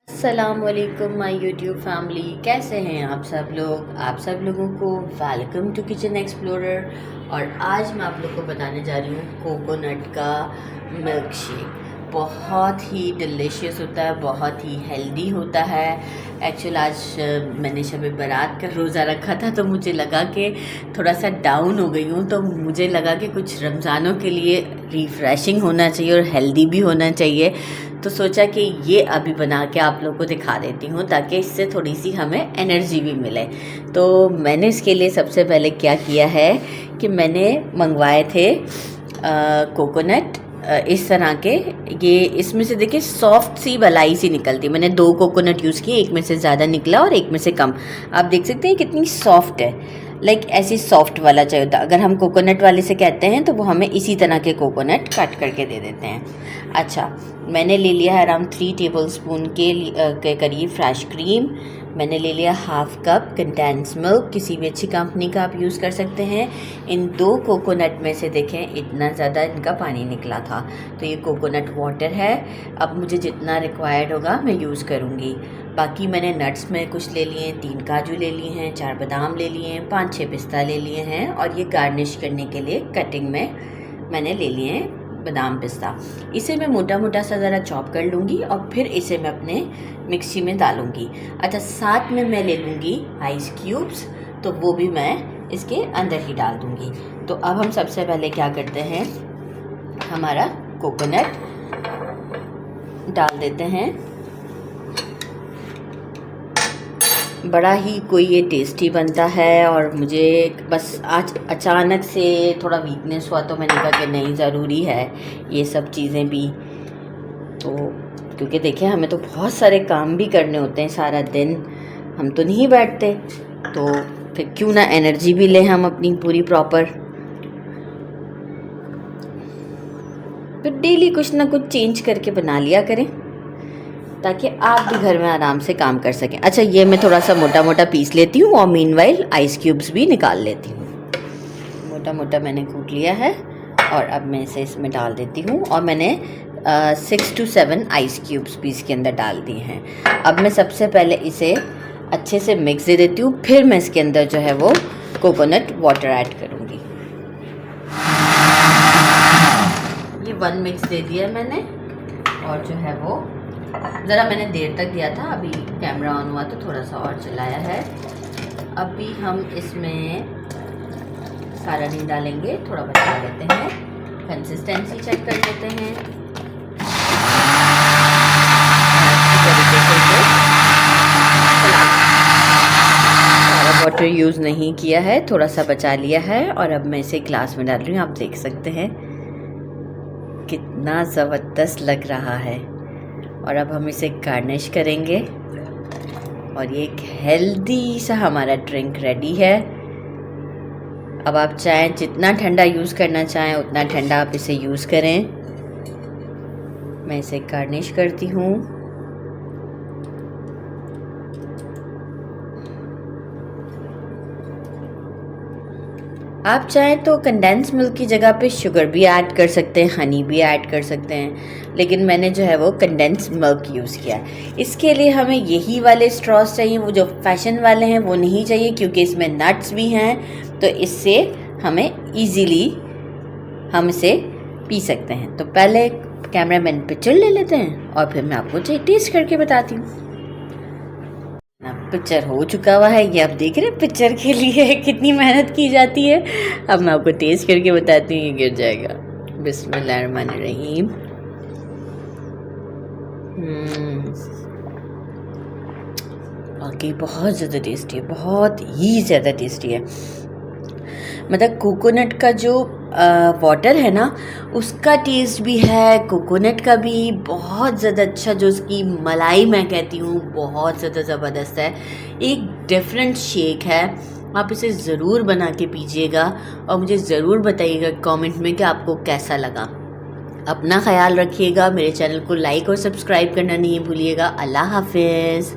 अस्सलाम वालेकुम my YouTube family, कैसे हैं आप सब लोग। आप सब लोगों को वेलकम टू किचन एक्सप्लोरर। और आज मैं आप लोग को बताने जा रही हूँ कोकोनट का मिल्क शेक। बहुत ही डिलीशियस होता है, बहुत ही हेल्दी होता है। एक्चुअल आज मैंने शब बारात का रोज़ा रखा था, तो मुझे लगा कि थोड़ा सा डाउन हो गई हूँ, तो मुझे लगा कि कुछ रमज़ानों के लिए रिफ़्रेशिंग होना चाहिए और हेल्दी भी होना चाहिए। तो सोचा कि ये अभी बना के आप लोगों को दिखा देती हूँ, ताकि इससे थोड़ी सी हमें एनर्जी भी मिले। तो मैंने इसके लिए सबसे पहले क्या किया है कि मैंने मंगवाए थे कोकोनट, इस तरह के। ये इसमें से देखिए सॉफ्ट सी बलाई सी निकलती। मैंने 2 कोकोनट यूज़ किए, एक में से ज़्यादा निकला और एक में से कम। आप देख सकते हैं कितनी सॉफ्ट है। ऐसी सॉफ्ट वाला चाहिए होता। अगर हम कोकोनट वाले से कहते हैं तो वो हमें इसी तरह के कोकोनट काट करके दे देते हैं। अच्छा, मैंने ले लिया है अराउंड 3 टेबलस्पून के करीब फ्रेश क्रीम। मैंने ले लिया हाफ कप कंडेंस मिल्क, किसी भी अच्छी कंपनी का आप यूज़ कर सकते हैं। इन 2 कोकोनट में से देखें इतना ज़्यादा इनका पानी निकला था, तो ये कोकोनट वाटर है। अब मुझे जितना रिक्वायर्ड होगा मैं यूज़ करूँगी। बाकी मैंने नट्स में कुछ ले लिए हैं, 3 काजू ले लिए हैं, 4 बादाम ले लिए हैं, 5-6 पिस्ता ले लिए हैं, और ये गार्निश करने के लिए कटिंग में मैंने ले लिए हैं बादाम पिस्ता। इसे मैं मोटा मोटा सा ज़रा चॉप कर लूँगी और फिर इसे मैं अपने मिक्सी में डालूँगी। अच्छा, साथ में मैं ले लूँगी आइस क्यूब्स, तो वो भी मैं इसके अंदर ही डाल दूँगी। तो अब हम सबसे पहले क्या करते हैं, हमारा कोकोनट डाल देते हैं। बड़ा ही कोई ये टेस्टी बनता है, और मुझे बस आज अचानक से थोड़ा वीकनेस हुआ, तो मैंने कहा कि नहीं, ज़रूरी है ये सब चीज़ें भी। तो क्योंकि देखिए हमें तो बहुत सारे काम भी करने होते हैं सारा दिन, हम तो नहीं बैठते, तो फिर क्यों ना एनर्जी भी लें हम अपनी पूरी प्रॉपर। फिर डेली कुछ ना कुछ चेंज करके बना लिया करें, ताकि आप भी घर में आराम से काम कर सकें। अच्छा, ये मैं थोड़ा सा मोटा मोटा पीस लेती हूँ, और मीनवाइल आइस क्यूब्स भी निकाल लेती हूँ। मोटा मोटा मैंने कूट लिया है, और अब मैं इसे इसमें डाल देती हूँ। और मैंने 6 to 7 आइस क्यूब्स भी इसके अंदर डाल दिए हैं। अब मैं सबसे पहले इसे अच्छे से मिक्स दे देती हूँ, फिर मैं इसके अंदर जो है वो कोकोनट वाटर ऐड करूँगी। ये 1 मिक्स दे दिया मैंने, और जो है वो ज़रा मैंने देर तक दिया था, अभी कैमरा ऑन हुआ तो थोड़ा सा और चलाया है। अभी हम इसमें सारा नहीं डालेंगे, थोड़ा बचा लेते हैं, कंसिस्टेंसी चेक कर लेते हैं। सारा वाटर यूज़ नहीं किया है, थोड़ा सा बचा लिया है, और अब मैं इसे ग्लास में डाल रही हूँ। आप देख सकते हैं कितना ज़बरदस्त लग रहा है। और अब हम इसे गार्निश करेंगे, और ये एक हेल्दी सा हमारा ड्रिंक रेडी है। अब आप चाहें जितना ठंडा यूज़ करना चाहें उतना ठंडा आप इसे यूज़ करें। मैं इसे गार्निश करती हूँ। आप चाहें तो कंडेंस मिल्क की जगह पे शुगर भी ऐड कर सकते हैं, हनी भी ऐड कर सकते हैं, लेकिन मैंने जो है वो कंडेंस मिल्क यूज़ किया। इसके लिए हमें यही वाले स्ट्रॉस चाहिए, वो जो फैशन वाले हैं वो नहीं चाहिए, क्योंकि इसमें नट्स भी हैं, तो इससे हमें इजीली हम इसे पी सकते हैं। तो पहले कैमरामैन पिक्चर ले लेते हैं, और फिर मैं आपको टेस्ट करके बताती हूँ। पिक्चर हो चुका हुआ है, ये आप देख रहे हैं, पिक्चर के लिए कितनी मेहनत की जाती है। अब मैं आपको टेस्ट करके बताती हूँ, ये गिर जाएगा। बिस्मिल्लाहिर्रहमानिर्रहीम। बाकी बहुत ज़्यादा टेस्टी है, बहुत ही ज़्यादा टेस्टी है। मतलब कोकोनट का जो वाटर है ना, उसका टेस्ट भी है, कोकोनट का भी बहुत ज़्यादा अच्छा, जो उसकी मलाई मैं कहती हूँ बहुत ज़्यादा ज़बरदस्त है। एक डिफरेंट शेक है। आप इसे ज़रूर बना के पीजिएगा, और मुझे ज़रूर बताइएगा कमेंट में कि आपको कैसा लगा। अपना ख्याल रखिएगा, मेरे चैनल को लाइक और सब्सक्राइब करना नहीं भूलिएगा। अल्लाह हाफिज़।